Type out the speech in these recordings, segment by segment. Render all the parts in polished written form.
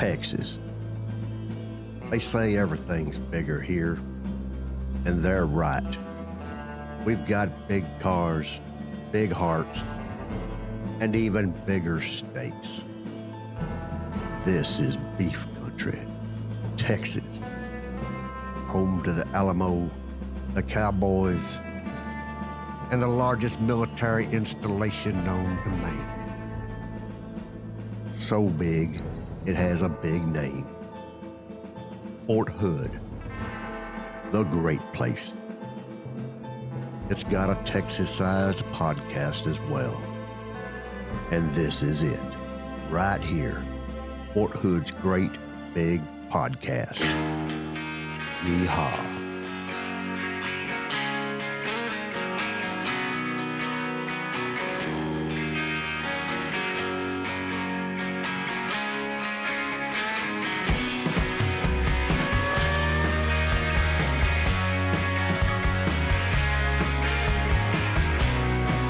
Texas. They say everything's bigger here, and they're right. We've got big cars, big hearts, and even bigger steaks. This is beef country, Texas. Home to the Alamo, the Cowboys, and the largest military installation known to man. So big, it has a big name. Fort Hood, the great place. It's got a Texas-sized podcast as well. And this is it, right here, Fort Hood's great big podcast. Yeehaw.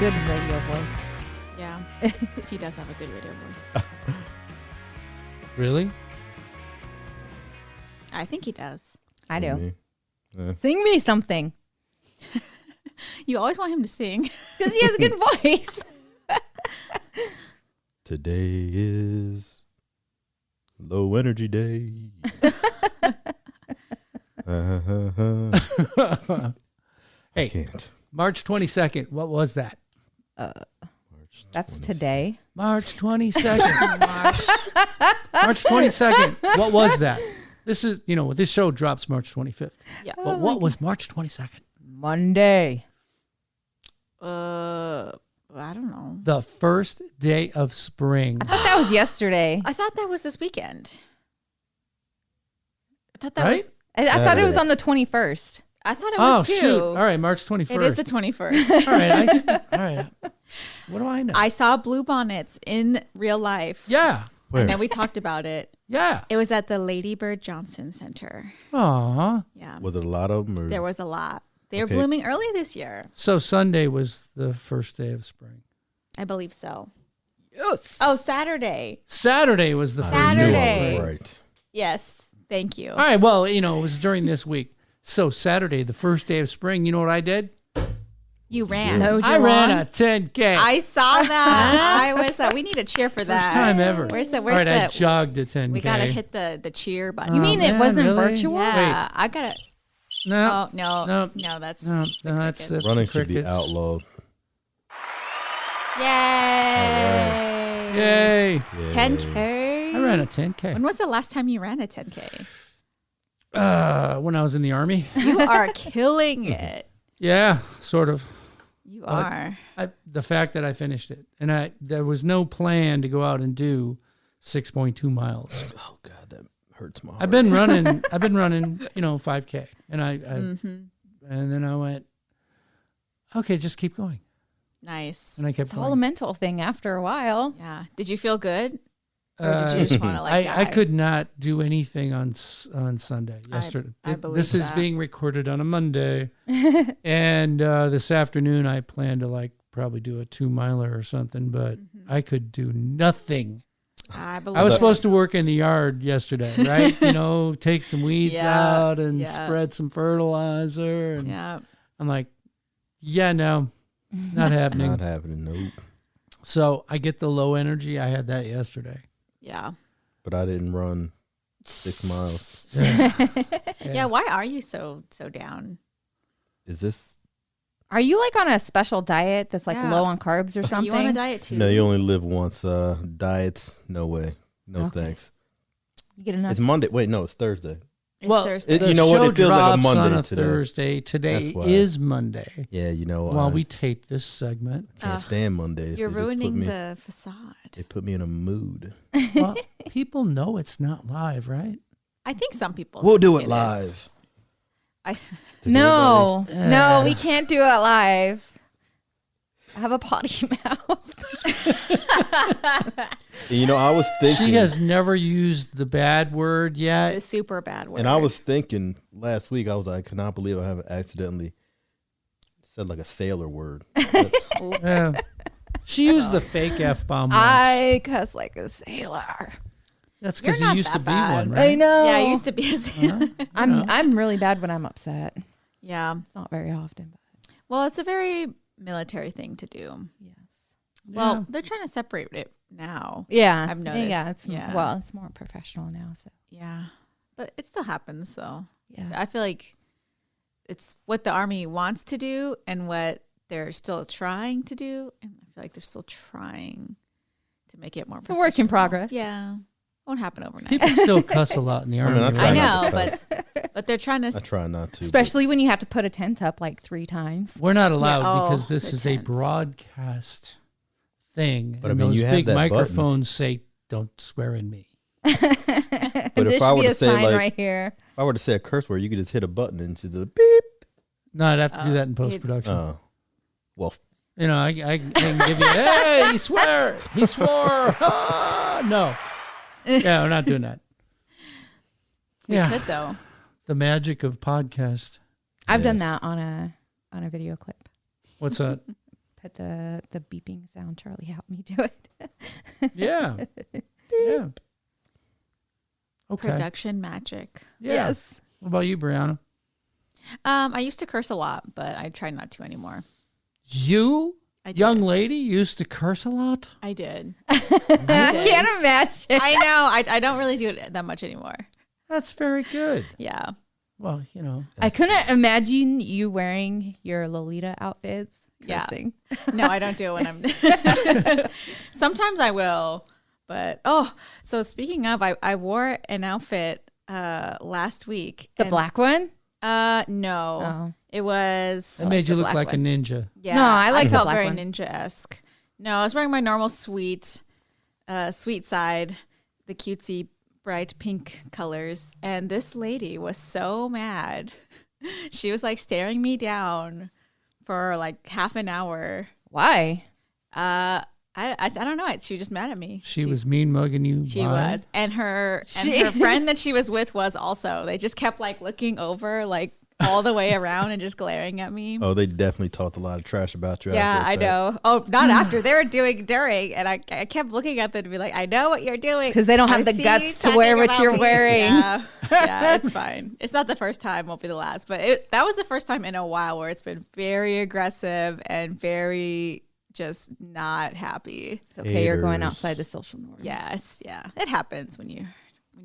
Good radio voice. Yeah, he does have a good radio voice. Really? I think he does. I do. Me. Sing me something. You always want him to sing. Because he has a good voice. Today is low energy day. Hey, I can't. March 22nd. What was that? March That's 26th. today. March 22nd. March 22nd. What was that? This is, this show drops March 25th. Yeah. But what was March 22nd? Monday. I don't know. The first day of spring. I thought that was yesterday. I thought that was this weekend. I thought that Right? was. I thought it was on the 21st. I thought it Oh, was too. shoot. All right, March 21st. It is the 21st. All right. All right. What do I know? I saw bluebonnets in real life. Yeah. Where? And then we talked about it. Yeah. It was at the Lady Bird Johnson Center. Aw. Yeah. Was it a lot of them? Or? There was a lot. They were Okay. blooming early this year. So Sunday was the first day of spring. I believe so. Yes. Oh, Saturday. Saturday was the first I knew I was Saturday. right. Yes. Thank you. All right. Well, it was during this week. So Saturday, the first day of spring, you know what I did? You ran. No, I ran a 10K. I saw that. I was. We need a cheer for that. First time ever. Where's the? All Where's right, I the? jogged a 10K. We gotta hit the cheer button. You mean it man, wasn't really? virtual? Yeah, I gotta. No. Oh no, No. no, that's No, the that's crickets. the Running should be crickets. outlawed. Yay! Yay. Yeah. 10K. I ran a 10K. When was the last time you ran a 10K? When I was in the Army. You are killing it. Yeah, sort of. You are. The fact that I finished it. And there was no plan to go out and do 6.2 miles. Oh God, that hurts my heart. I've been running, 5K. And and then I went, okay, just keep going. Nice. And I kept It's all a going. mental thing after a while. Yeah. Did you feel good? Or did you just want to I die? could not do anything on Sunday, yesterday. I believe this is that. being recorded on a Monday. And this afternoon I plan to probably do a 2-miler or something, but I could do nothing. I believe I was it. supposed to work in the yard yesterday, right? Take some weeds Yeah, out and yeah. spread some fertilizer. And Yeah. I'm like, yeah, no, not happening. Not happening. Nope. So I get the low energy. I had that yesterday. Yeah. But I didn't run 6 miles. Yeah. Why are you so down? Is this? Are you on a special diet that's Yeah. low on carbs or something? You on a diet too? No, you only live once. Diets? No way. No Okay. thanks. You get enough. It's Monday. Wait, no, it's Thursday. It's Thursday. You know what? show It feels like a drops Monday on a today. Thursday. Today That's why. is Monday. Yeah, While we tape this segment. can't stand Mondays. You're It just put ruining me- the facade. It put me in a mood. Well, people know it's not live, right? I think some people. We'll do think it live. is. I, Does no, everybody- no, we can't do it live. I have a potty mouth. I was thinking. She has never used the bad word the yet. super bad word. And I was thinking last week, I was like, I cannot believe I haven't accidentally said a sailor word. Yeah. She used the fake F-bomb once. I cuss like a sailor. That's You're because you not used to that be bad. one, right? I know. Yeah, I used to be. I'm really bad when I'm upset. Yeah. It's not very often, but Well, it's a very military thing to do. yes. Well, they're trying to separate it now. Yeah, I've noticed. Yeah, it's Yeah. well, it's more professional now. So Yeah. But it still happens, so. yeah, I feel like it's what the Army wants to do and what they're still trying to do. And I feel like they're still trying to make it more it's a work in professional. progress. Yeah. Won't happen overnight. People still cuss a lot in the I mean, army. I I try right? not know, to but they're trying to. I try not to. Especially when you have to put a tent up like 3 times. We're not allowed oh, because this the is a tents. broadcast thing. But, and I mean, those you have big that button. microphones say, "Don't swear in me." But if I were to say, like- right here. If I were to say a curse word, you could just hit a button and just the beep. No, I'd have to do that in post production. Oh, well, You know, I can give you, hey, he swore. Ah, no. Yeah, we're not doing that. We Yeah, could, though. the magic of podcast. I've done Yes. that on a video clip. What's that? Put the beeping sound. Charlie helped me do it. Yeah. Yeah. Okay. Production magic. Yeah. Yes. What about you, Brianna? I used to curse a lot, but I try not to anymore. You, I did. young lady, used to curse a lot? I did. I can't imagine. I know. I don't really do it that much anymore. That's very good. Yeah. Well, you know. I couldn't imagine you wearing your Lolita outfits. Yeah. Cursing. No, I don't do it when I'm. Sometimes I will, but so speaking of, I wore an outfit last week. The and- black one? No, Oh. it was. It made you the look black like a one. ninja. Yeah, No, I like the felt black very one. ninja-esque. No, I was wearing my normal sweet side, the cutesy bright pink colors, and this lady was so mad. She was like staring me down for like half an hour. Why? I don't know. She was just mad at me. She was mean mugging you. She Why? was, and her She- friend that she was with was also. They just kept like looking over, like all the way around, and just glaring at me. oh, they definitely talked a lot of trash about you. Yeah, after I the fact. know. Oh, not after. They were doing during, and I kept looking at them to be like, I know what you're doing. 'cause they don't have I the see guts you to wear talking what about you're me." wearing. Yeah, yeah, it's fine. It's not the first time. Won't be the last. But that was the first time in a while where it's been very aggressive and very just not happy. It's okay. You're going Haters. outside the social norm. Yeah, it happens when you're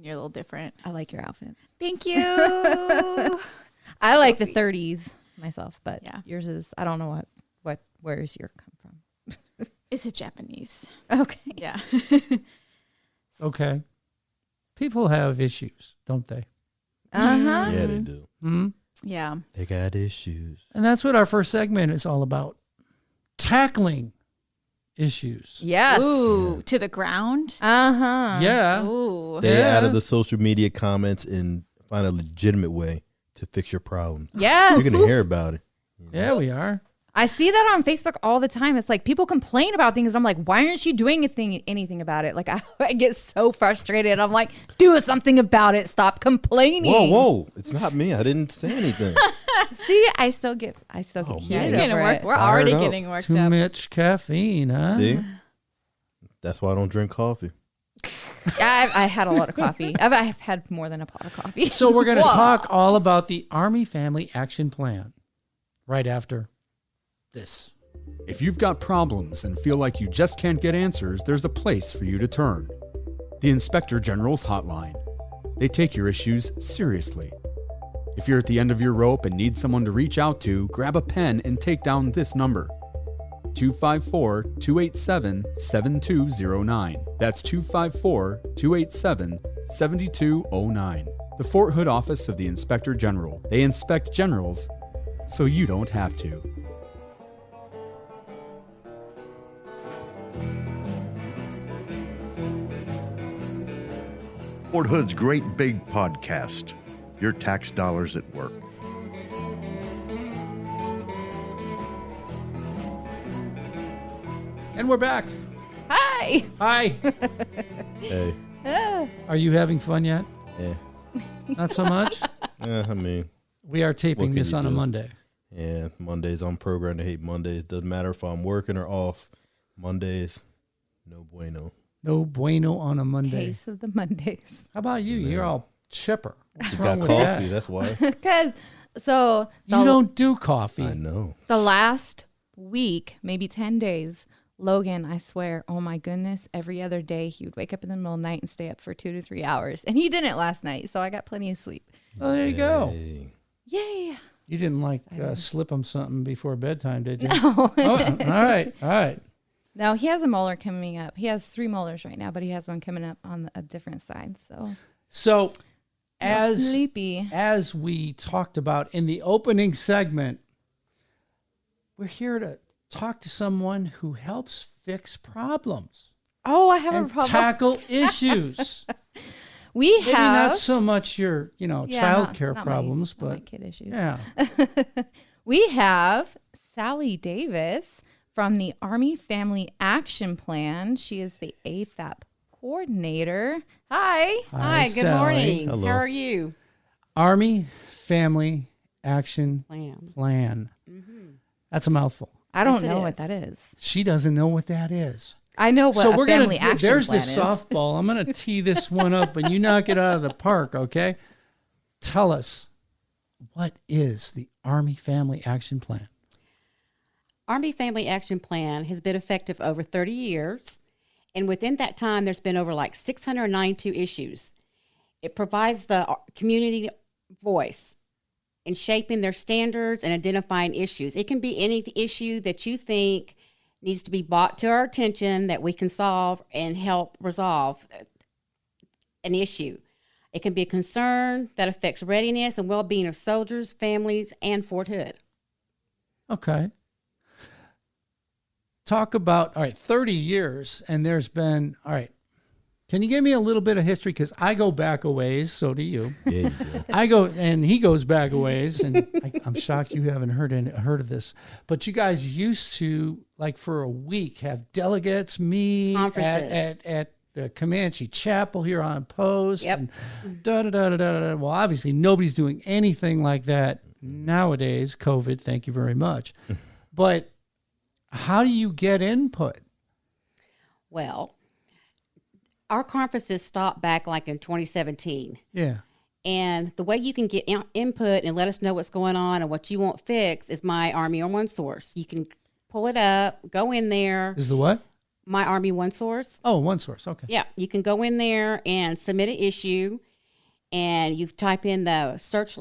a little different. I like your outfits. Thank you. I like the 30s myself, but Yeah. yours is, I don't know where's your come from? This is Japanese. Okay. Yeah. Okay. People have issues, don't they? Uh-huh. Yeah, they do. Hmm? Yeah. They got issues. And that's what our first segment is all about. Tackling issues. Yes. Ooh, to the ground. Uh-huh. Yeah. Ooh. Stay Yeah. out of the social media comments and find a legitimate way to fix your problems. Yes. You're gonna hear about it. Yeah, we are. I see that on Facebook all the time. It's like people complain about things. I'm like, why aren't you doing anything about it? Like I get so frustrated. I'm like, do something about it. Stop complaining. Whoa! It's not me. I didn't say anything. See, I still get Oh, heated man. You're over getting worked. it. We're Fired already up. getting worked Too up. much caffeine, huh? See, that's why I don't drink coffee. Yeah, I had a lot of coffee. I've had more than a pot of coffee. So we're going to talk all about the Army Family Action Plan right after this. If you've got problems and feel like you just can't get answers, there's a place for you to turn. The Inspector General's Hotline. They take your issues seriously. If you're at the end of your rope and need someone to reach out to, grab a pen and take down this number. 254-287-7209. That's 254-287-7209. The Fort Hood office of the Inspector General. They inspect generals, so you don't have to. Fort Hood's Great Big Podcast. Your tax dollars at work. And we're back. Hi. Hi. Hey, Are you having fun yet? yeah. Not so much? I mean, We are taping What can this you on a do? Monday. yeah. Mondays, I'm programmed to hate Mondays. Doesn't matter if I'm working or off. Mondays, no bueno. No bueno on a Monday. Case of the Mondays. How about you? You're all chipper. What's Just wrong got with coffee. that? That's why. Because You don't do coffee. I know. the last week, maybe 10 days, Logan, I swear, oh my goodness, every other day he would wake up in the middle of the night and stay up for 2 to 3 hours. And he didn't last night, so I got plenty of sleep. Well, there you go. Hey. Yay. You didn't slip him something before bedtime, did you? No. Oh, all right. No, he has a molar coming up. He has 3 molars right now, but he has one coming up on a different side. So sleepy. as we talked about in the opening segment, we're here to talk to someone who helps fix problems Oh, I have a and problem. tackle issues. We Maybe have not so much your, childcare not problems, my but kid issues. yeah. We have Sallie Davis from the Army Family Action Plan. She is the AFAP coordinator. Hi. Hi, good Sallie. morning. Hello. How are you? Army Family Action Lamb. Plan. That's a mouthful. I don't Yes, it know what is. that is. She doesn't know what that is. I know what a family action there's plan the is. softball. I'm gonna tee this one up and you knock it out of the park, okay? Tell us, what is the Army Family Action Plan? Army Family Action Plan has been effective over 30 years, and within that time, there's been over 692 issues. It provides the community voice in shaping their standards and identifying issues. It can be any issue that you think needs to be brought to our attention that we can solve and help resolve an issue. It can be a concern that affects readiness and well-being of soldiers, families, and Fort Hood. Okay. Talk about, 30 years, and there's been, can you give me a little bit of history? Because I go back a ways, so do you. Yeah, you do. I go, and he goes back a ways, and I'm shocked you haven't heard of this. But you guys used to, for a week, have delegates meet Conferences. at the Comanche Chapel here on post. Yep. And da-da-da-da-da-da. Well, obviously, nobody's doing anything like that nowadays. COVID, thank you very much. But how do you get input? Well, our conferences stopped back in 2017. Yeah. And the way you can get input and let us know what's going on and what you want fixed is My Army on One Source. You can pull it up, go in there. Is the what? My Army One Source. Oh, one source. Okay. Yeah, you can go in there and submit an issue, and you type in the search,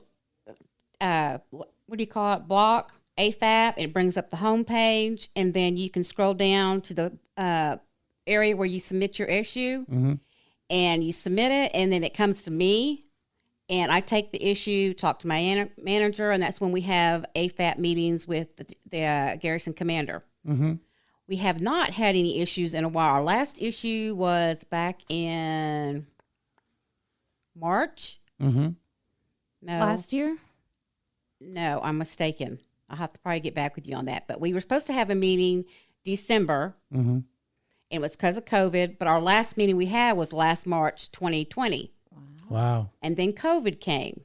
what do you call it, block, AFAP. It brings up the home page, and then you can scroll down to the area where you submit your issue, and you submit it, and then it comes to me, and I take the issue, talk to my manager, and that's when we have AFAP meetings with the garrison commander. Mm-hmm. We have not had any issues in a while. Our last issue was back in March. Mm-hmm. No, Last year? no, I'm mistaken. I'll have to probably get back with you on that. But we were supposed to have a meeting December. Mm-hmm. And it was because of COVID. But our last meeting we had was last March 2020. Wow. And then COVID came.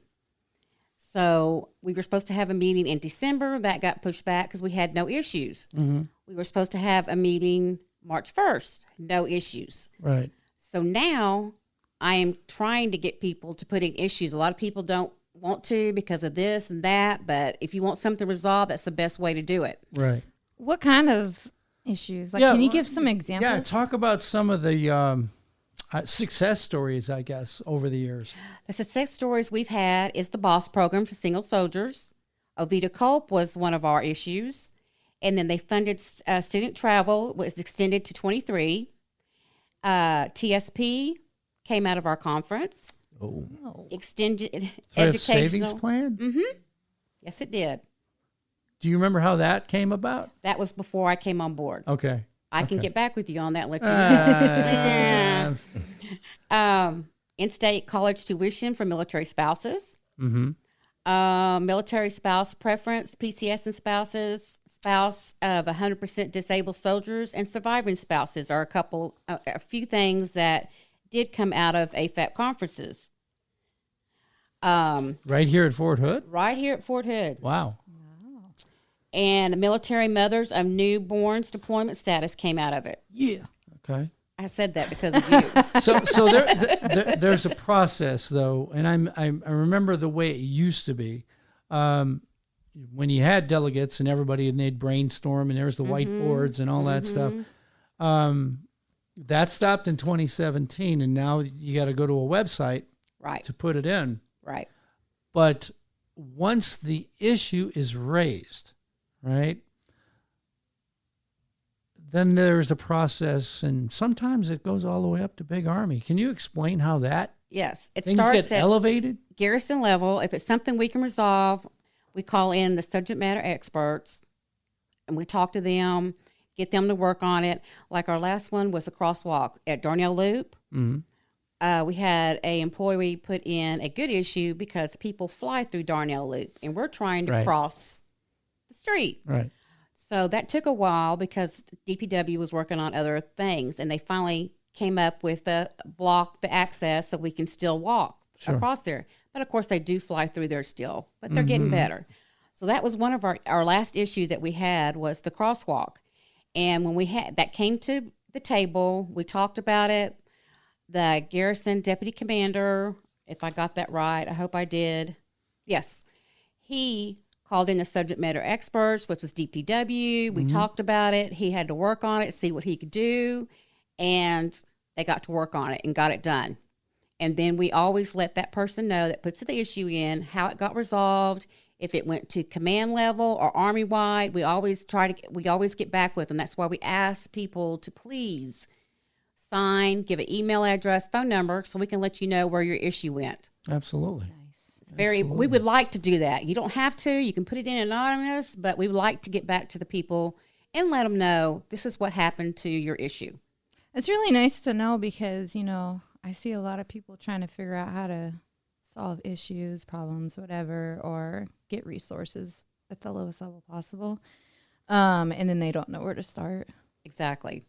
So we were supposed to have a meeting in December. That got pushed back because we had no issues. Mm-hmm. We were supposed to have a meeting March 1st. No issues. Right. So now I am trying to get people to put in issues. A lot of people don't want to because of this and that. But if you want something resolved, that's the best way to do it. Right. What kind of issues? Can you give some examples? Yeah, talk about some of the success stories, I guess, over the years. The success stories we've had is the BOSS program for single soldiers. Ovita Culp was one of our issues. And then they funded student travel, was extended to 23. TSP came out of our conference. Oh, Extended So they have educational. savings plan? Mm-hmm. Yes, it did. Do you remember how that came about? That was before I came on board. Okay. I can get back with you on that and let you know. In-state college tuition for military spouses. Mm-hmm. Military spouse preference, PCS and spouses, spouse of 100% disabled soldiers, and surviving spouses are a few things that did come out of AFAP conferences. Right here at Fort Hood? Right here at Fort Hood. Wow. And military mothers of newborns deployment status came out of it. Yeah. Okay. I said that because of you. So there's a process though, and I remember the way it used to be. When you had delegates and everybody and they'd brainstorm and there's the whiteboards and all that stuff. That stopped in 2017, and now you got to go to a website Right. to put it in. Right. But once the issue is raised, right, then there's a process, and sometimes it goes all the way up to Big Army. Can you explain how that Yes. It things starts get at elevated? garrison level. If it's something we can resolve, we call in the subject matter experts and we talk to them, get them to work on it. Like our last one was a crosswalk at Darnell Loop. We had a employee put in a good issue because people fly through Darnell Loop and we're trying to Right. cross the street. Right. So that took a while because DPW was working on other things, and they finally came up with the block the access so we can still walk across there. But of course, they do fly through there still, but they're getting better. So that was one of our last issue that we had was the crosswalk. And when we had that came to the table, we talked about it. The garrison deputy commander, if I got that right, I hope I did. Yes, he called in the subject matter experts, which was DPW. We talked about it. He had to work on it, see what he could do, and they got to work on it and got it done. And then we always let that person know that puts the issue in, how it got resolved, if it went to command level or Army-wide. We always get back with them. That's why we ask people to please sign, give an email address, phone number, so we can let you know where your issue went. Absolutely. We would like to do that. You don't have to. You can put it in anonymous, but we would like to get back to the people and let them know this is what happened to your issue. It's really nice to know because, I see a lot of people trying to figure out how to solve issues, problems, whatever, or get resources at the lowest level possible. And then they don't know where to start. Exactly.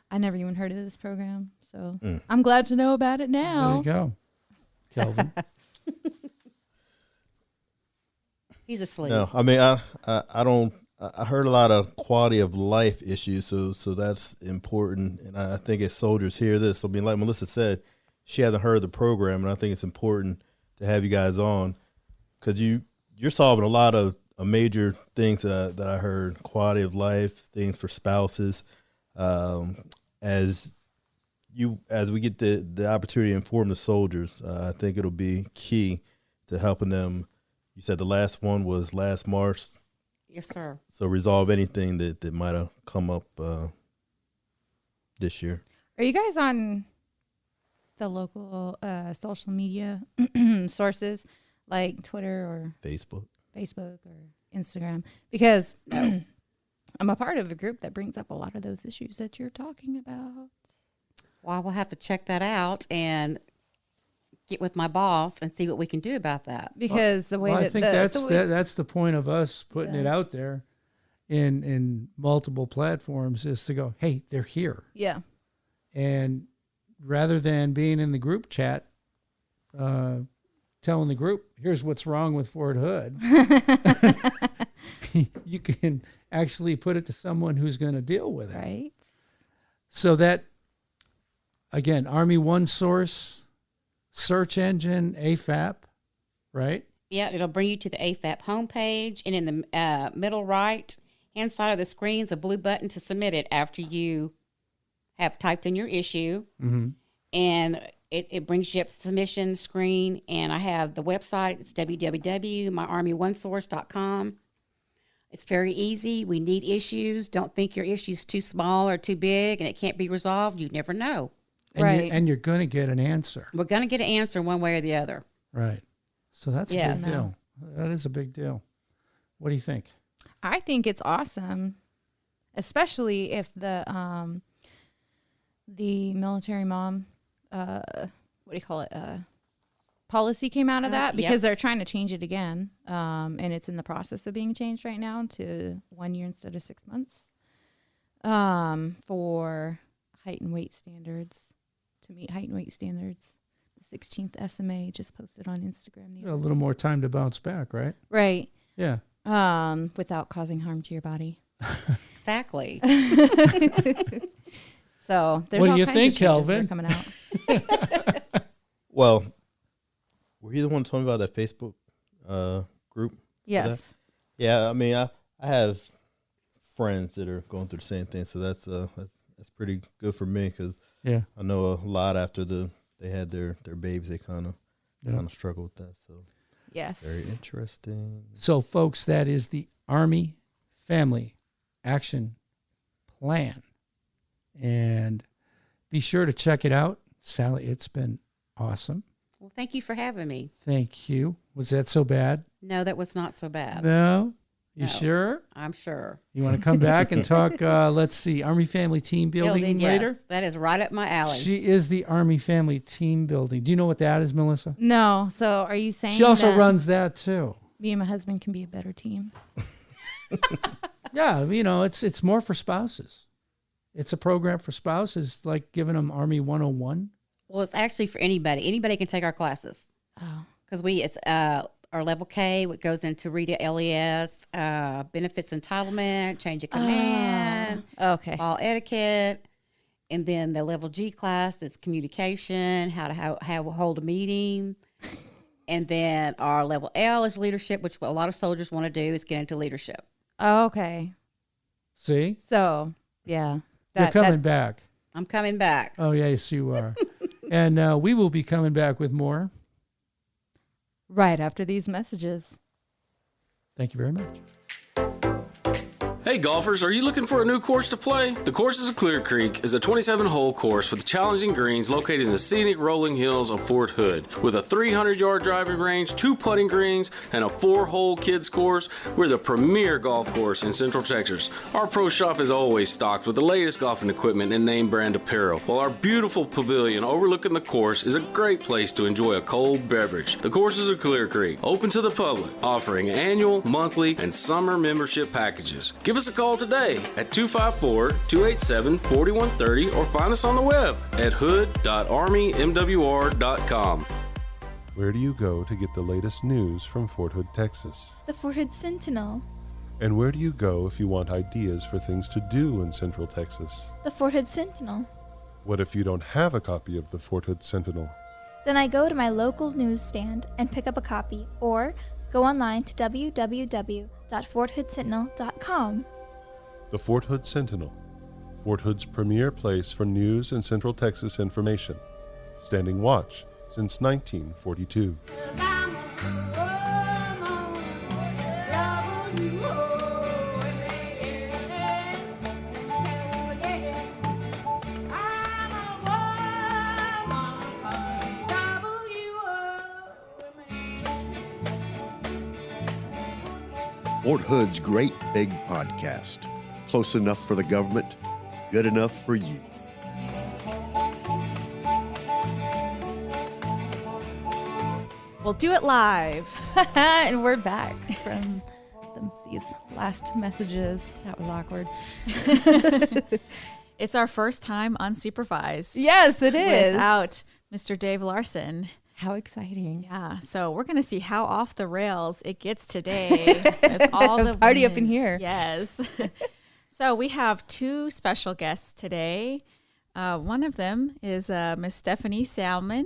I never even heard of this program, so I'm glad to know about it now. There you go, Kelvin. He's asleep. No, I mean, I don't. I heard a lot of quality of life issues, so that's important. And I think as soldiers hear this, I mean, like Melissa said, she hasn't heard the program, and I think it's important to have you guys on because you're solving a lot of major things that I heard: quality of life, things for spouses. As we get the opportunity to inform the soldiers, I think it'll be key to helping them. You said the last one was last March. Yes, sir. So resolve anything that might have come up this year. Are you guys on the local social media sources like Twitter or Facebook or Instagram? Because I'm a part of a group that brings up a lot of those issues that you're talking about. Well, we'll have to check that out and get with my boss and see what we can do about that. Because the way Well, that I think that's the point of us putting it out there in multiple platforms is to go, hey, they're here. Yeah. And rather than being in the group chat, telling the group, here's what's wrong with Fort Hood, you can actually put it to someone who's going to deal with it. Right. So that, again, Army One Source, search engine, AFAP, right? Yeah, it'll bring you to the AFAP homepage, and in the middle right hand side of the screen is a blue button to submit it after you have typed in your issue. And it brings you up to the submission screen, and I have the website. It's www.myarmyonesource.com. It's very easy. We need issues. Don't think your issue's too small or too big and it can't be resolved. You never know. And you're going to get an answer. We're going to get an answer one way or the other. Right. So that's a big deal. That is a big deal. What do you think? I think it's awesome, especially if the military mom, policy came out of that, because they're trying to change it again, and it's in the process of being changed right now to 1 year instead of 6 months, for height and weight standards, to meet height and weight standards. The 16th SMA just posted on Instagram. A little more time to bounce back, right? Right. Yeah. Without causing harm to your body. Exactly. So So there's What do all you kinds think, of changes that Kelvin? are coming out. Well, were you the one telling me about that Facebook group? Yes. Yeah, I mean, I have friends that are going through the same thing, so that's pretty good for me because Yeah. I know a lot after they had their babies, they kind of struggle with that. So Yes. very interesting. So, folks, that is the Army Family Action Plan. And be sure to check it out. Sallie, it's been awesome. Well, thank you for having me. Thank you. Was that so bad? No, that was not so bad. No? You No. sure? I'm sure. You want to come back and talk, let's see, Army Family Team Building Yes, later? that is right up my alley. She is the Army Family Team Building. Do you know what that is, Melissa? No. So are you saying She also that runs that too. me and my husband can be a better team? Yeah, it's more for spouses. It's a program for spouses, like giving them Army 101. Well, it's actually for anybody. Anybody can take our classes Oh. because it's our level K, what goes into Rita LES, benefits entitlement, change of command, Okay. ball etiquette, and then the level G class is communication, how to hold a meeting, and then our level L is leadership, which what a lot of soldiers want to do is get into leadership. Okay. See? So yeah. You're coming back. I'm coming back. Oh, yes, you are. And we will be coming back with more. Right after these messages. Thank you very much. Hey golfers, are you looking for a new course to play? The Courses of Clear Creek is a 27-hole course with challenging greens located in the scenic rolling hills of Fort Hood. With a 300-yard driving range, 2 putting greens, and a 4-hole kids course, we're the premier golf course in Central Texas. Our pro shop is always stocked with the latest golfing equipment and name brand apparel, while our beautiful pavilion overlooking the course is a great place to enjoy a cold beverage. The Courses of Clear Creek, open to the public, offering annual, monthly, and summer membership packages. Give us a call today at 254-287-4130 or find us on the web at hood.armymwr.com. Where do you go to get the latest news from Fort Hood, Texas? The Fort Hood Sentinel. And where do you go if you want ideas for things to do in Central Texas? The Fort Hood Sentinel. What if you don't have a copy of the Fort Hood Sentinel? Then I go to my local newsstand and pick up a copy, or go online to www.forthoodsentinel.com. The Fort Hood Sentinel, Fort Hood's premier place for news and Central Texas information, standing watch since 1942. Fort Hood's Great Big Podcast. Close enough for the government, good enough for you. We'll do it live. And we're back from these last messages. That was awkward. It's our first time unsupervised. Yes, it is. Without Mr. Dave Larsen. How exciting. Yeah, so we're going to see how off the rails it gets today. With all the Party up women. in here. Yes. So we have 2 special guests today. One of them is Miss Stephanie Salmon,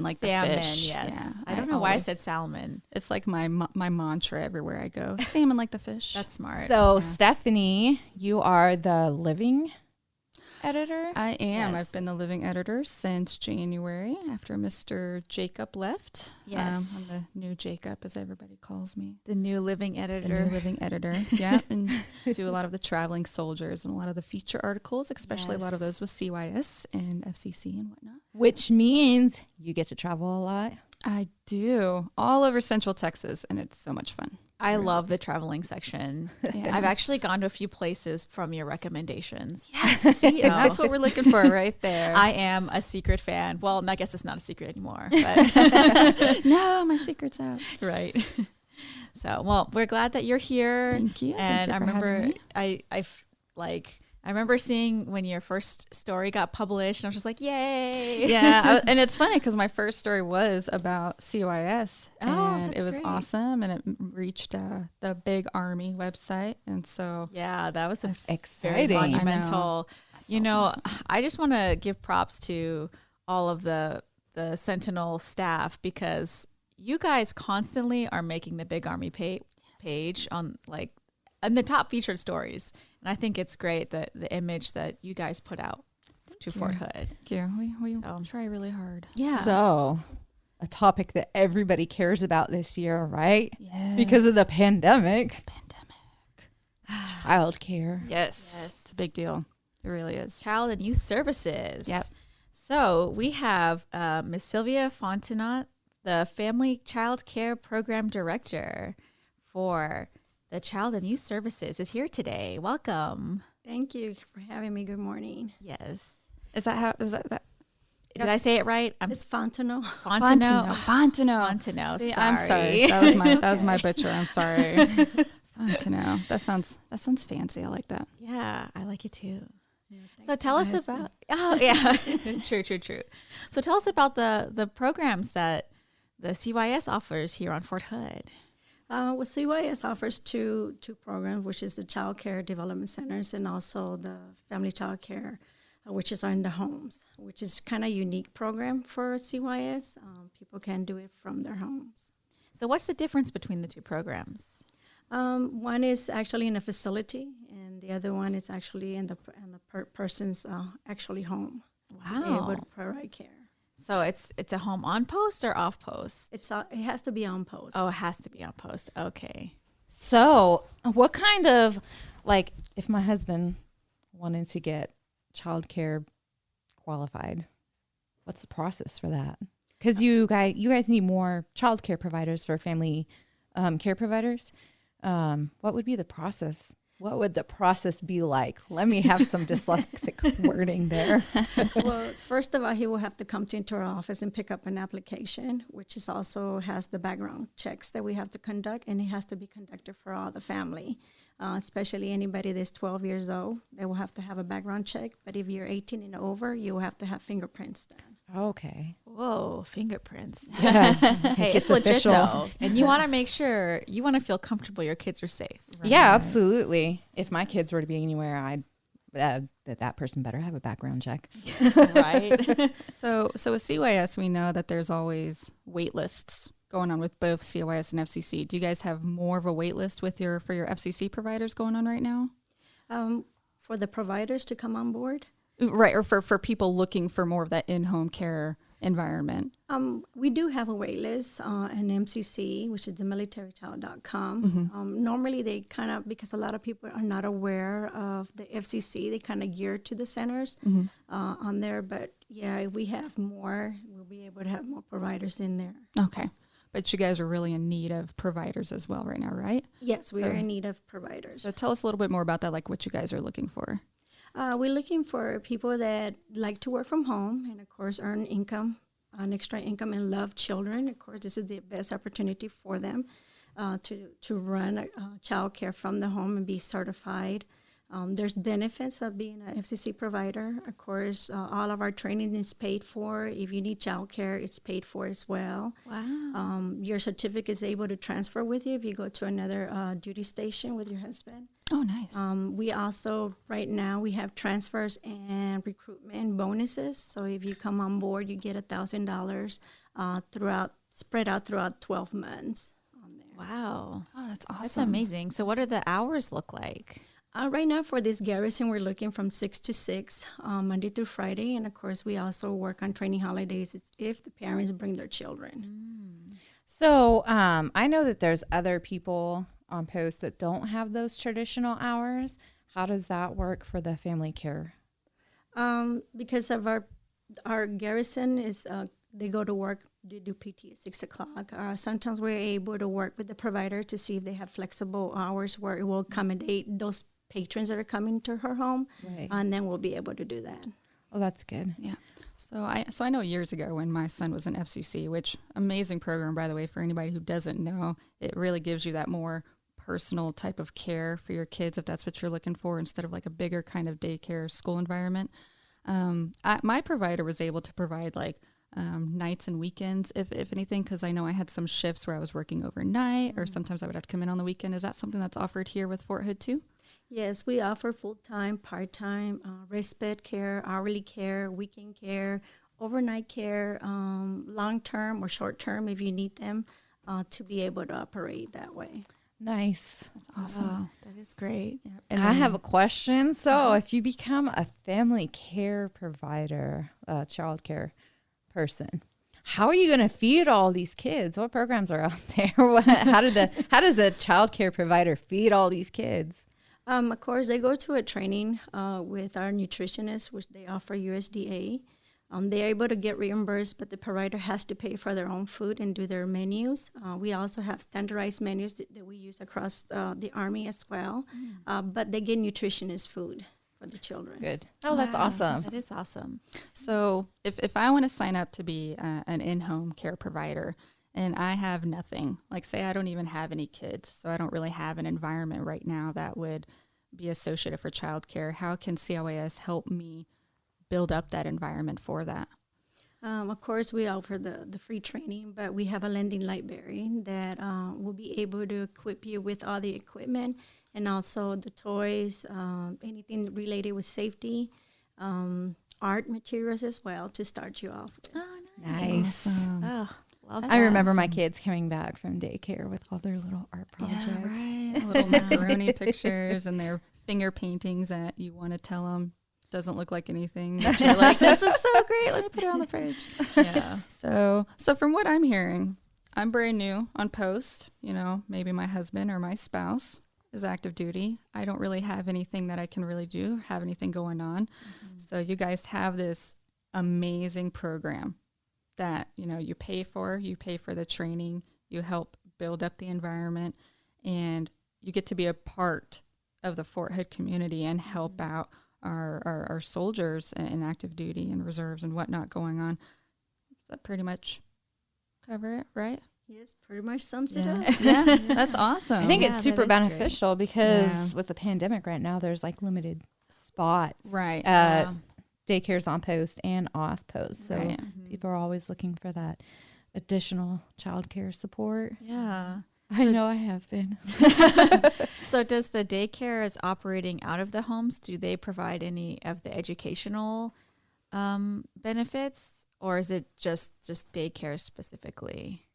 like the fish. Yes. Yeah, I don't know why I said salmon. It's like my mantra everywhere I go. Salmon like the fish. That's smart. So, Yeah. Stephanie, you are the living editor? I am. Yes. I've been the living editor since January after Mr. Jacob left. Yes. I'm the new Jacob, as everybody calls me. The new living The editor. new living editor. Yeah. And do a lot of the traveling soldiers and a lot of the feature articles, especially a lot of those with CYS and FCC and whatnot. Which means you get to travel a lot. I do. All over Central Texas, and it's so much fun. I love the traveling section. Yeah. I've actually gone to a few places from your recommendations. Yes, see, and that's what we're looking for right there. I am a secret fan. Well, I guess it's not a secret anymore. But No, my secret's out. right. So, well, we're glad that you're here. Thank you. And Thank you I for having remember me. I like I remember seeing when your first story got published, and I was just like, yay. Yeah. And it's funny because my first story was about CYS, Oh, and that's it was great. awesome. And it reached the Big Army website. And so, Yeah, that was a very exciting. I know. monumental. You know, I just want to give props to all of the Sentinel staff, because you guys constantly are making the Big Army page on like in the top featured stories. And I think it's great that the image that you guys put out to Fort Hood. thank you. We try really hard. Yeah. So, a topic that everybody cares about this year, right? Yes. Because of the pandemic. Childcare. Yes. It's a big deal. It really is. Child and Youth Services. Yep. So we have Miss Sylvia Fontenot, the Family Child Care Program Director for the Child and Youth Services, is here today. Welcome. Thank you for having me. Good morning. Yes. Is that? Did I say it right? It's Fontenot. Fontenot. See, Sorry. I'm sorry. That was my butcher. I'm sorry. Fontenot. That sounds fancy. I like that. Yeah, I like it too. So tell us about. Oh yeah, true. So tell us about the programs that the CYS offers here on Fort Hood. Well, CYS offers two programs, which is the Child Care Development Centers and also the Family Child Care, which is in the homes, which is kind of unique program for CYS. People can do it from their homes. So what's the difference between the two programs? One is actually in a facility, and the other one is actually in the person's actually home. Wow. Able to provide care. So it's a home on post or off post? It has to be on post. Oh, it has to be on post. Okay. So, what kind of, like, if my husband wanted to get childcare qualified, what's the process for that? Because you guys need more childcare providers for family care providers. What would be the process? What would the process be like? Let me have some dyslexic wording there. Well, first of all, he will have to come into our office and pick up an application, which is also has the background checks that we have to conduct, and it has to be conducted for all the family, especially anybody that's 12 years old. They will have to have a background check, but if you're 18 and over, you will have to have fingerprints done. Okay. Whoa, fingerprints. Yes. Hey, it's legit though. And you want to make sure, you want to feel comfortable your kids are safe. Right. Yeah, absolutely. If my kids were to be anywhere, I'd that person better have a background check. Right. So with CYS, we know that there's always wait lists going on with both CYS and FCC. Do you guys have more of a wait list for your FCC providers going on right now? For the providers to come on board? Right, or for people looking for more of that in-home care environment. We do have a wait list an MCC, which is the militarychild.com. Normally they kind of, because a lot of people are not aware of the FCC, they kind of gear to the centers on there. But yeah, if we have more, we'll be able to have more providers in there. Okay. But you guys are really in need of providers as well right now, right? Yes, we are in need of providers. So tell us a little bit more about that, like what you guys are looking for. We're looking for people that like to work from home and, of course, earn income, an extra income, and love children. Of course, this is the best opportunity for them to run child care from the home and be certified. There's benefits of being an FCC provider. Of course, all of our training is paid for. If you need child care, it's paid for as well. Wow. Your certificate is able to transfer with you if you go to another duty station with your husband. Oh, nice. We also, right now, we have transfers and recruitment bonuses. So if you come on board, you get $1,000 spread out throughout 12 months on there. Wow. Oh, that's awesome. That's amazing. So what do the hours look like? Right now for this garrison, we're looking from 6 to 6, Monday through Friday. And, of course, we also work on training holidays if the parents bring their children. So I know that there's other people on post that don't have those traditional hours. How does that work for the family care? Because of our garrison is they go to work, they do PT at 6 o'clock. Sometimes we're able to work with the provider to see if they have flexible hours where it will accommodate those patrons that are coming to her home, and then we'll be able to do that. Oh, that's good. Yeah. So I know years ago when my son was in FCC, which amazing program, by the way, for anybody who doesn't know, it really gives you that more personal type of care for your kids, if that's what you're looking for, instead of like a bigger kind of daycare school environment. My provider was able to provide like nights and weekends, if anything, because I know I had some shifts where I was working overnight, or sometimes I would have to come in on the weekend. Is that something that's offered here with Fort Hood too? Yes, we offer full-time, part-time, respite care, hourly care, weekend care, overnight care, long-term or short-term if you need them, to be able to operate that way. Nice. That's awesome. Oh, that is great. Yep. And I have a question. So if you become a family care provider, child care person, how are you going to feed all these kids? What programs are out there? How does the child care provider feed all these kids? Of course, they go to a training with our nutritionist, which they offer USDA. They're able to get reimbursed, but the provider has to pay for their own food and do their menus. We also have standardized menus that we use across the Army as well, but they get nutritionist food for the children. Good. Oh, that's awesome. That is awesome. So if I want to sign up to be an in-home care provider and I have nothing, like say I don't even have any kids, so I don't really have an environment right now that would be associated for childcare, how can COAS help me build up that environment for that? Of course, we offer the free training, but we have a lending library that will be able to equip you with all the equipment and also the toys, anything related with safety, art materials as well to start you off with. Oh, Nice. Awesome. Oh, love that. I remember my kids coming back from daycare with all their little art projects. Yeah, right. Little macaroni pictures and their finger paintings that you want to tell them doesn't look like anything. But you're like, this is so great. Let me put it on the fridge. Yeah. So from what I'm hearing, I'm brand new on post. You know, maybe my husband or my spouse is active duty. I don't really have anything that I can really do, have anything going on. So you guys have this amazing program that, you know, you pay for the training, you help build up the environment, and you get to be a part of the Fort Hood community and help out our soldiers in active duty and reserves and whatnot going on. Does that pretty much cover it, right? Yes, pretty much sums it up. Yeah, that's awesome. I think Yeah, it's that super is beneficial because Yeah. with the pandemic right now, there's like limited spots. Right. Daycare's on post and off post. So Right. people are always looking for that additional childcare support. Yeah. I know I have been. So does the daycare is operating out of the homes? Do they provide any of the educational benefits, or is it just daycare specifically?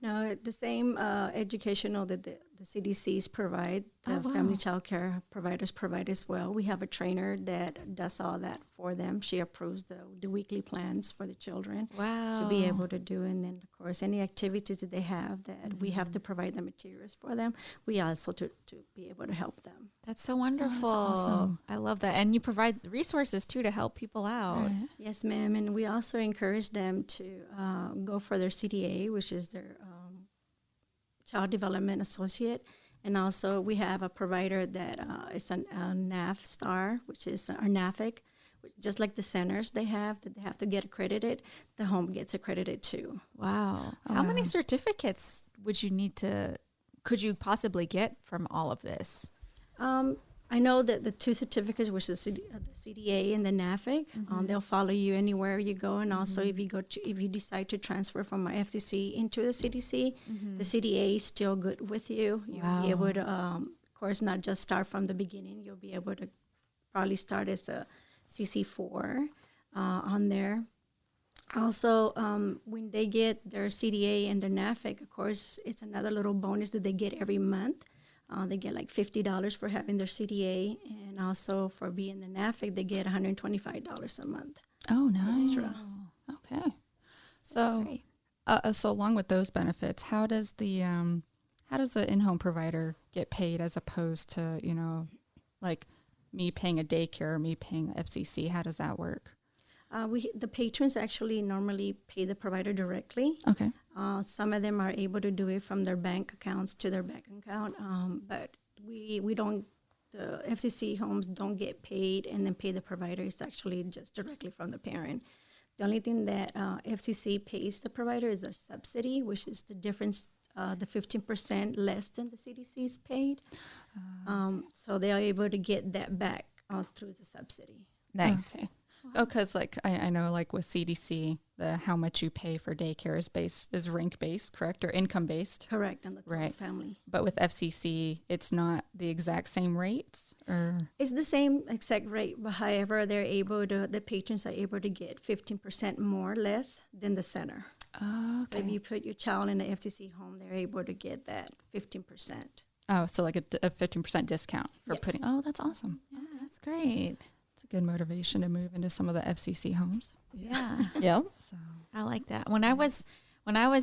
No, the same educational that the CDCs provide, the family child care providers provide as well. We have a trainer that does all that for them. She approves the weekly plans for the children to be able to do. And then, of course, any activities that they have that we have to provide the materials for them, we also to be able to help them. That's so wonderful. awesome. I love that. And you provide resources, too, to help people out. Right. Yes, ma'am. And we also encourage them to go for their CDA, which is their Child Development Associate. And also we have a provider that is a NAF star, which is our NAFIC. Just like the centers they have to get accredited, the home gets accredited too. Wow. How many certificates could you possibly get from all of this? I know that the two certificates, which is the CDA and the NAFIC, they'll follow you anywhere you go. And also, if you decide to transfer from my FCC into the CDC, the CDA is still good with you. You'll be able to, of course, not just start from the beginning. You'll be able to probably start as a CC4 on there. Also, when they get their CDA and their NAFIC, of course, it's another little bonus that they get every month. They get like $50 for having their CDA, and also for being the NAFIC, they get $125 a month. Oh, nice. Extra. Okay. So, so along with those benefits, how does the in-home provider get paid as opposed to, you know, like me paying a daycare or me paying FCC? How does that work? The patrons actually normally pay the provider directly. Okay. Some of them are able to do it from their bank accounts to their bank account, but we don't. The FCC homes don't get paid and then pay the provider. It's actually just directly from the parent. The only thing that FCC pays the provider is a subsidy, which is the difference the 15% less than the CDC's paid. So they are able to get that back through the subsidy. Nice. Okay. Oh, because like I know like with CDC, the how much you pay for daycare is rank based, correct, or income based? Correct, on the total Right. family. But with FCC, it's not the exact same rates, or It's the same exact rate, but however, the patrons are able to get 15% more or less than the center. oh, So if you put your child in the FCC home, they're able to get that 15%. oh, so like a 15% discount for Yes. putting. Oh, that's awesome. Yeah, that's great. It's a good motivation to move into some of the FCC homes. Yeah. Yep. So I like that. When I was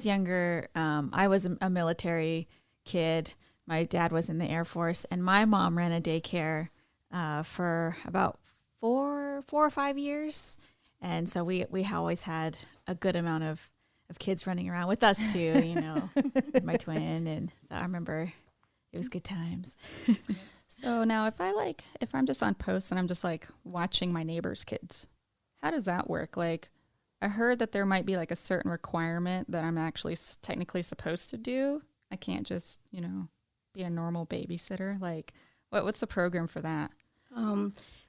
younger, I was a military kid. My dad was in the Air Force, and my mom ran a daycare for about four or 5 years, and so we always had a good amount of kids running around with us too. You know, my twin, and so I remember it was good times. So now if I'm just on posts and I'm just like watching my neighbor's kids, how does that work? Like I heard that there might be like a certain requirement that I'm actually technically supposed to do. I can't just, be a normal babysitter. Like what's the program for that?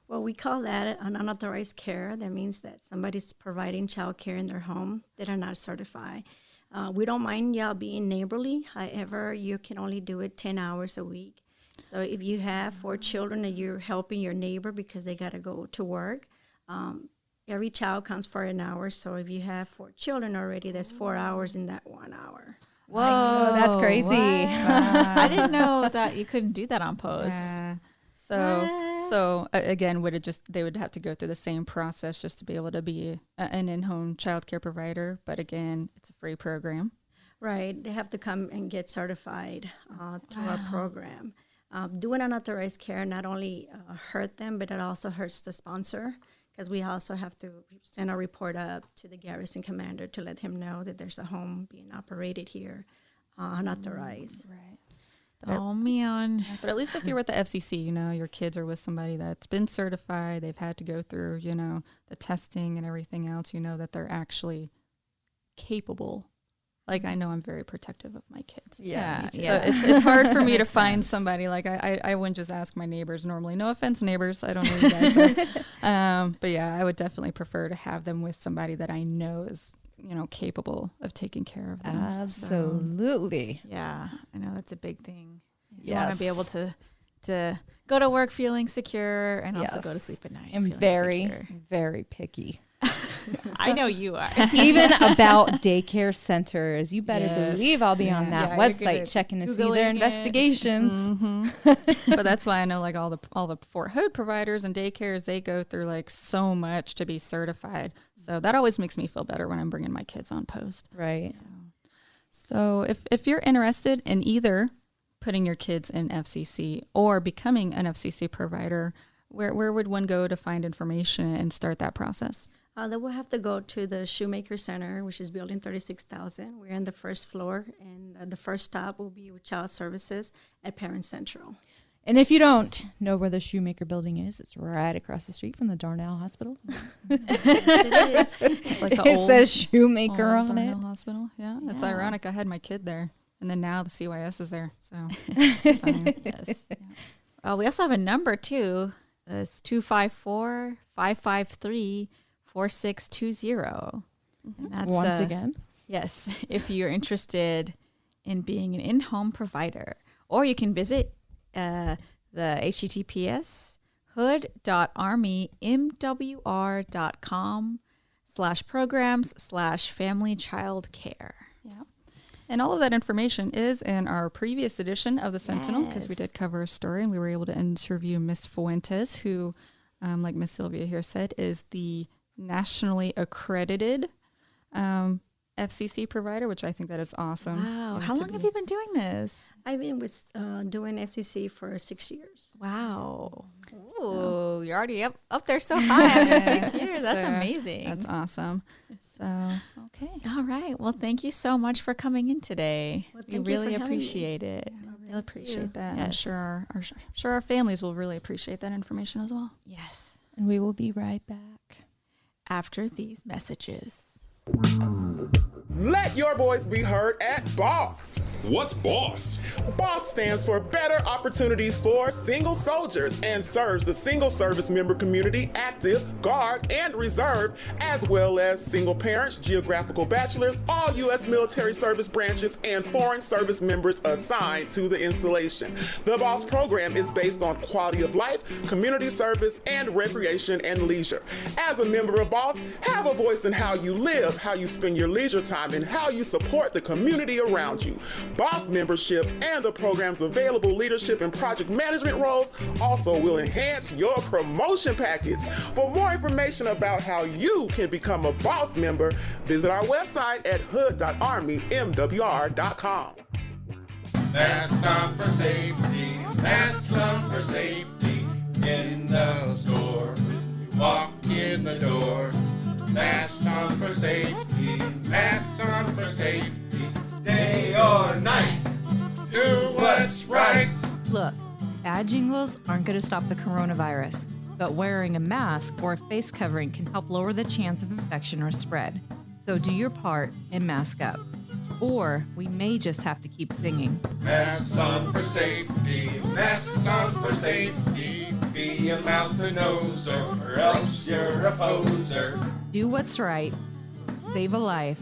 Well, we call that an unauthorized care. That means that somebody's providing child care in their home that are not certified. We don't mind y'all being neighborly. However, you can only do it 10 hours a week. So if you have 4 children and you're helping your neighbor because they got to go to work, every child counts for an hour. So if you have 4 children already, there's 4 hours in that 1 hour. Whoa, that's crazy. I didn't know that you couldn't do that on post. Yeah. So again, they would have to go through the same process just to be able to be an in-home childcare provider. But again, it's a free program. Right. They have to come and get certified through our program. Doing unauthorized care not only hurt them, but it also hurts the sponsor, because we also have to send a report up to the garrison commander to let him know that there's a home being operated here unauthorized. Right. Oh, man. But at least if you're with the FCC, your kids are with somebody that's been certified. They've had to go through, the testing and everything else. That they're actually capable. Like, I know I'm very protective of my kids. Yeah. So it's hard for me to find somebody. Like, I wouldn't just ask my neighbors normally. No offense, neighbors. I don't know you guys. But yeah, I would definitely prefer to have them with somebody that I know is, capable of taking care of them. Absolutely. So, yeah, I know that's a big thing. You Yes. want to be able to go to work feeling secure and also go to Yes. sleep at night I'm feeling very, secure. very picky. I know you are. Even about daycare centers. You better Yes. believe I'll be on that Yeah, you're good website at checking to see Googling their it. investigations. But that's why I know like all the Fort Hood providers and daycares, they go through like so much to be certified. So that always makes me feel better when I'm bringing my kids on post. Right. So if you're interested in either putting your kids in FCC or becoming an FCC provider, where would one go to find information and start that process? They will have to go to the Shoemaker Center, which is building 36,000. We're on the first floor, and the first stop will be with Child Services at Parent Central. And if you don't know where the Shoemaker building is, it's right across the street from the Darnell Hospital. It's like the It old, says Shoemaker old on Darnell it. Hospital. Yeah, it's Yeah. ironic. I had my kid there, and then now the CYS is there. So it's fine. Yes. We also have a number too. It's 254-553-4620. And that's Once again. yes, if you're interested in being an in-home provider, or you can visit the https hood.armymwr.com/programs/family child care. Yeah. And all of that information is in our previous edition of the Sentinel, because we Yes. did cover a story and we were able to interview Miss Fuentes, who, like Miss Sylvia here said, is the nationally accredited FCC provider, which I think that is awesome. Wow. Yeah, How to long have be- you been doing this? I've been doing FCC for 6 years. Wow. Ooh, you're already up there so high after 6 years. That's So, amazing. That's awesome. So, okay. All right. Well, thank you so much for coming in today. Well, We thank you really for having me. appreciate it. I really appreciate that. I'm Yes. sure our families will really appreciate that information as well. Yes. And we will be right back. After these messages. Let your voice be heard at BOSS. What's BOSS? BOSS stands for Better Opportunities for Single Soldiers and serves the single service member community, active, guard, and reserve, as well as single parents, geographical bachelors, all U.S. military service branches, and foreign service members assigned to the installation. The BOSS program is based on quality of life, community service, and recreation and leisure. As a member of BOSS, have a voice in how you live, how you spend your leisure time, and how you support the community around you. BOSS membership and the program's available leadership and project management roles also will enhance your promotion package. For more information about how you can become a BOSS member, visit our website at hood.armymwr.com. Masks on for safety, masks on for safety. In the store, walk in the door. Masks on for safety, masks on for safety. Day or night, do what's right. Look, ad jingles aren't going to stop the coronavirus, but wearing a mask or a face covering can help lower the chance of infection or spread. So do your part and mask up. Or we may just have to keep singing. Masks on for safety, masks on for safety. Be a mouth and nose or else you're a poser. Do what's right, save a life,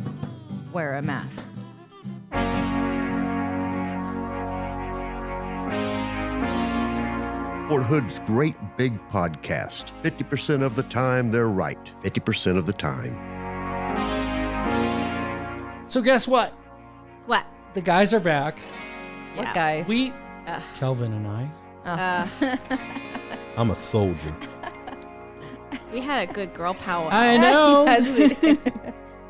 wear a mask. Fort Hood's Great Big Podcast. 50% of the time, they're right. 50% of the time. So guess what? What? The guys are back. Yeah. What guys? We, Kelvin and I. I'm a soldier. We had a good girl power. I know. Yes, we did.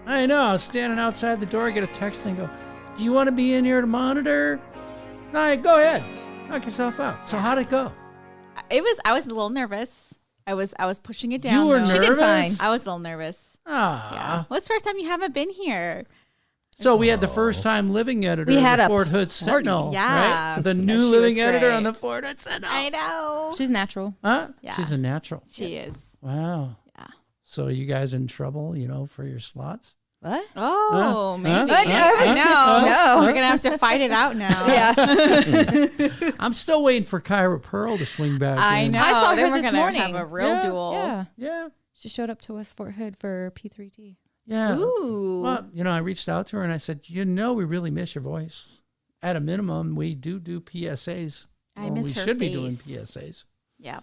I know. I was standing outside the door, I get a text and go, do you want to be in here to monitor? No, go ahead. Knock yourself out. So how'd it go? I was a little nervous. I was pushing it down. You were though. nervous? She did fine. I was a little nervous. Ah. Yeah. What's the first time you haven't been here? So we had the first time living editor We had of the a Fort Hood party. Sentinel. Yeah. Right? The Yeah, new she living was editor great. on the Fort Hood Sentinel. I know. She's natural. Huh? Yeah. She's a natural. She is. Wow. Yeah. So you guys in trouble, for your slots? What? Oh, maybe. What? No. We're going to have to fight it out now. Yeah. I'm still waiting for Kyra Pearl to swing back I in. know. I saw Then her we're this gonna morning. have a real duel. Yeah. Yeah. She showed up to West Fort Hood for P3T. Yeah. Ooh. Well, I reached out to her and I said, we really miss your voice. At a minimum, we do PSAs. I miss we her should be doing face. PSAs. Yeah.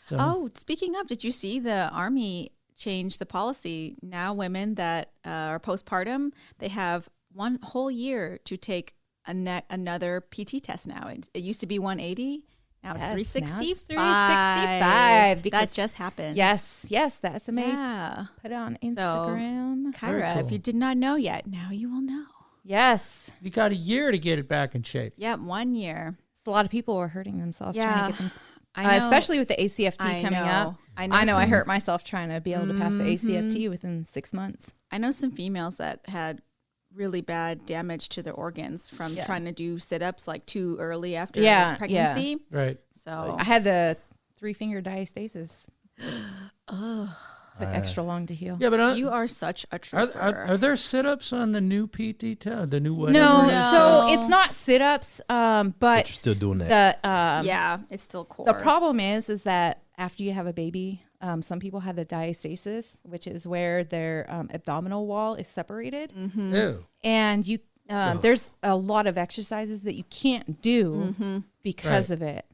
So, Oh, speaking of, did you see the Army change the policy? Now women that are postpartum, they have one whole year to take another PT test now. It used to be 180. Now it's Yes, 365. now it's 365 because- That just happened. Yes, the SMA. Yeah. Put it on Instagram. Very Kyra, cool. if you did not know yet, now you will know. Yes. you got a year to get it back in shape. Yep, 1 year. A lot of people were hurting themselves trying Yeah. to get them. I know. Especially with the ACFT I coming know. up. I know I some- hurt myself trying to be able to pass the ACFT within 6 months. I know some females that had really bad damage to their organs from trying to do sit-ups like too early after pregnancy. Right. So I had the 3-finger diastasis. Oh, Took extra long to heal. Yeah, but you are such a trooper. are there sit-ups on the new PT test? The new whatever? No, it is? so it's not sit-ups, but But you're still doing that. the yeah, it's still core. the problem is that after you have a baby, some people have the diastasis, which is where their abdominal wall is separated, Ew. and you there's a lot of exercises that you can't do because of it.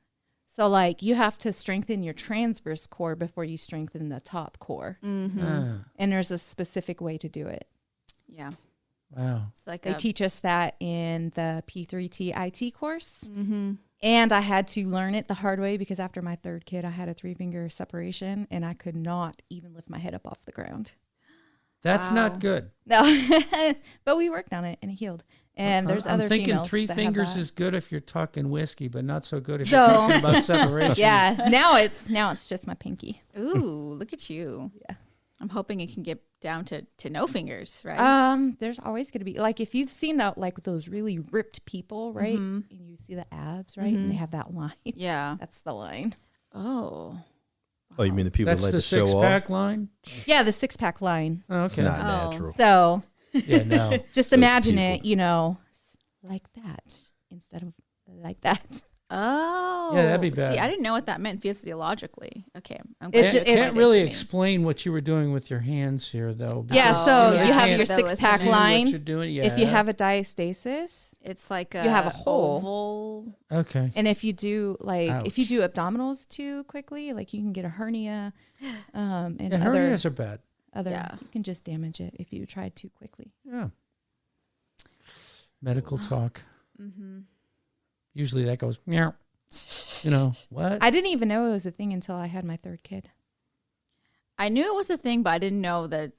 So like you have to strengthen your transverse core before you strengthen the top core, and there's a specific way to do it. Yeah, Wow. it's like They teach us that in the P3T IT course. And I had to learn it the hard way because after my third kid, I had a 3-finger separation and I could not even lift my head up off the ground. That's not good. No, but we worked on it and it healed. And there's I'm other thinking females 3 that have fingers that. is good if you're talking whiskey, but not so good if So- you're talking about separation. Yeah, now it's just my pinky. ooh, look at you. Yeah. I'm hoping it can get down to no fingers, right? There's always going to be like if you've seen that like those really ripped people, right? And you see the abs, right? And they have that line. Yeah. That's the line. Oh. Oh, you mean the people That's that like the to show off? six-pack line? Yeah, the 6-pack line. Oh, It's okay. not Oh. natural. So Yeah, no. Just imagine it, like that instead of like that. Oh, Yeah, that'd be bad. See, I didn't know what that meant physiologically. Okay, I'm It can't really explain what you were doing with your hands here, though. Yeah, so you have your The 6-pack listeners. line. What you're doing, If you yeah. have a diastasis, It's like you have a hole. oval. Okay. And if you do if you Ouch. do abdominals too quickly, like you can get a hernia. And Yeah, hernias are bad. You can just damage it if you try too quickly. Yeah. Medical talk. Mm-hmm. Usually that goes, meow. What? I didn't even know it was a thing until I had my 3rd kid. I knew it was a thing, but I didn't know that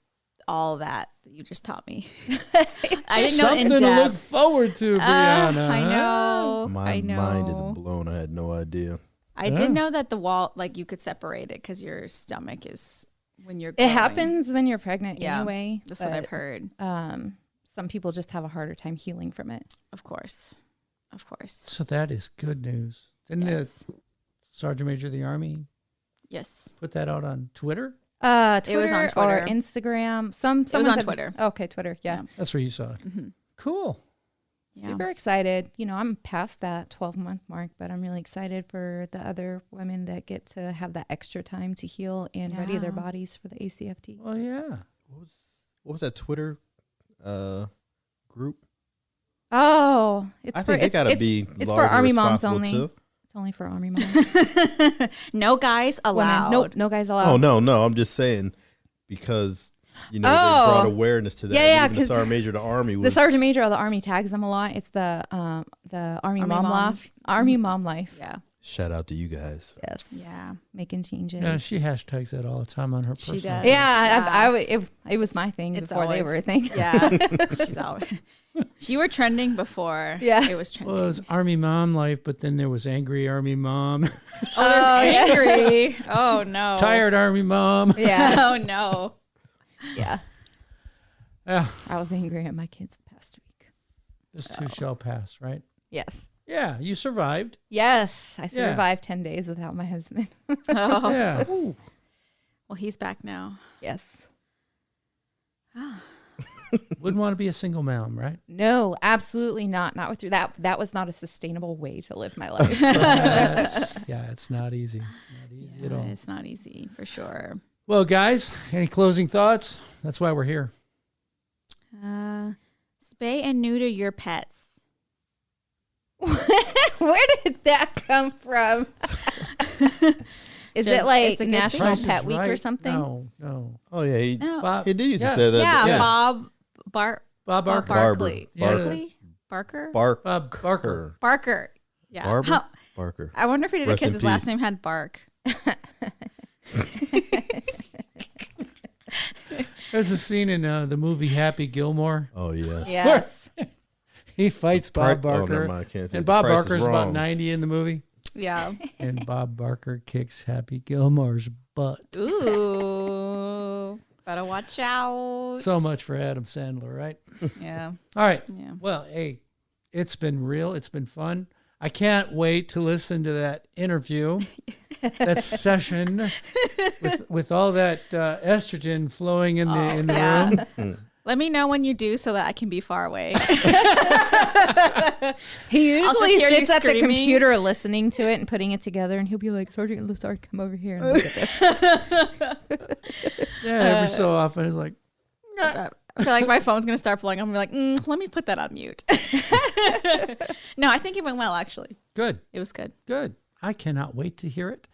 all that you just taught me. I didn't know Something in to depth. look forward to, Brianna. I know. My mind is blown. I had no idea. I did know that the wall, like you could separate it because your stomach is when you're. It growing. happens when you're pregnant Yeah, anyway. that's what I've heard. Some people just have a harder time healing from it. Of course. So that is good news. Didn't the Sergeant Major of the Army put that out on Twitter? Twitter, It was on Twitter. or Instagram. It was on Twitter. Okay, Twitter. Yeah. That's where you saw it. Mm-hmm. Cool. Super excited. I'm past that 12-month mark, but I'm really excited for the other women that get to have that extra time to heal and ready their Yeah. bodies for the ACFT. Oh, yeah. What was that Twitter group? Oh, I think they gotta be it's for largely Army moms responsible, only. too. It's only for Army moms. No guys allowed. Nope, no guys allowed. Oh no! I'm just saying because they brought awareness to that. Yeah, Even the Sergeant Major of the Army was the Sergeant Major of the Army tags them a lot. It's the Army Mom moms. Life. Army Mom Life. Yeah. Shout out to you guys. Yes. Yeah. Making changes. Yeah, she hashtags that all the time on her personal. She does. Yeah, it was my thing It's before they were a thing. Yeah. She's always. You were trending before. Yeah. It was trending. Well, it was Army Mom Life, but then there was Angry Army Mom. Oh, there's angry. Oh no. Tired Army Mom. Yeah. Oh no. Yeah. Yeah. I was angry at my kids the past week. This too shall pass, right? Yes. Yeah, you survived. Yes. I Yeah. survived 10 days without my husband. Oh. Yeah. Well, he's back now. Yes. Wouldn't want to be a single mom, right? No, absolutely not. Not with you. That was not a sustainable way to live my life. It's not easy. Not easy at all. It's not easy for sure. Well, guys, any closing thoughts? That's why we're here. Spay and neuter your pets. Where did that come from? Is it like it's a good National Price is Pet Week or Right. something? No. Oh yeah, he No. did used to Yeah. say that. Yeah, but Bob Barker. Barkley. Yeah. Barkley? Barker? Barker. Barker. Yeah. Barber? Huh. Barker. I wonder if he did it Rest because in his last peace. name had Bark. There's a scene in the movie Happy Gilmore. Oh yes. Yes. He fights Bob Oh, Barker. never mind, I can't say And the Bob price is Barker's about wrong. 90 in the movie. Yeah. And Bob Barker kicks Happy Gilmore's butt. Ooh. Better watch out. So much for Adam Sandler, right? Yeah. All right. Yeah. Well, hey, it's been real. It's been fun. I can't wait to listen to that interview, that session with all that estrogen flowing in the room. Let me know when you do so that I can be far away. He I'll just usually hear you sits at the screaming. computer listening to it and putting it together, and he'll be like, Sergeant Lessard, come over here and look at this. Yeah, every so often it's like, I feel like my phone's going to start blowing. I'm going to be like, let me put that on mute. No, I think it went well, actually. good, It was good. good. I cannot wait to hear it,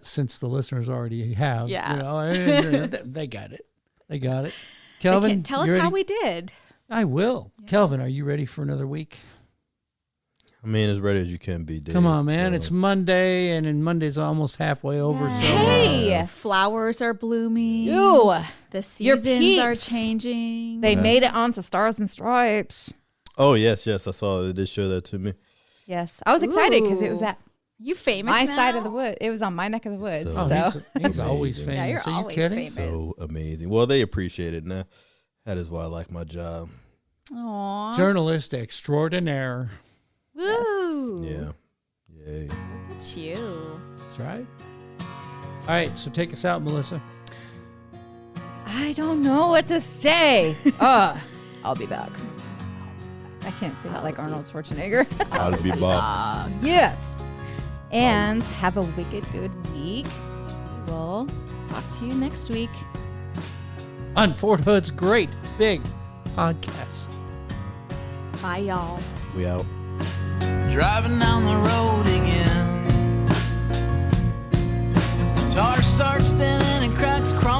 since the listeners already have. Yeah. You know, they got it. They got it. Kelvin, Tell us you how ready? we did. I will. Yeah. Kelvin, are you ready for another week? I mean, as ready as you can be, Dave. Come on, man. So- It's Monday, and Monday's almost halfway over. So Hey, Flowers are blooming. Ew. The Your seasons are peeps. changing. They made it onto Stars and Stripes. Oh yes, I saw they did show that to me. Yes. I was excited because it was Ooh. at You famous my now? side of the wood. It was on my neck of the woods. So- So, he's always Amazing. famous. Yeah, you're Are you always kidding? famous. So amazing. Well, they appreciate it, and that is why I like my job. Aw. Journalist extraordinaire. Woo. Yeah. Yay. Look at you. That's right. All right, so take us out, Melissa. I don't know what to say. I'll be back. I can't say that like Arnold Schwarzenegger. I'll be back. Yes. And have a wicked good week. We'll talk to you next week on Fort Hood's great big podcast. Bye, y'all. We out. Driving down the road again. Guitar starts thinning and cracks crawling.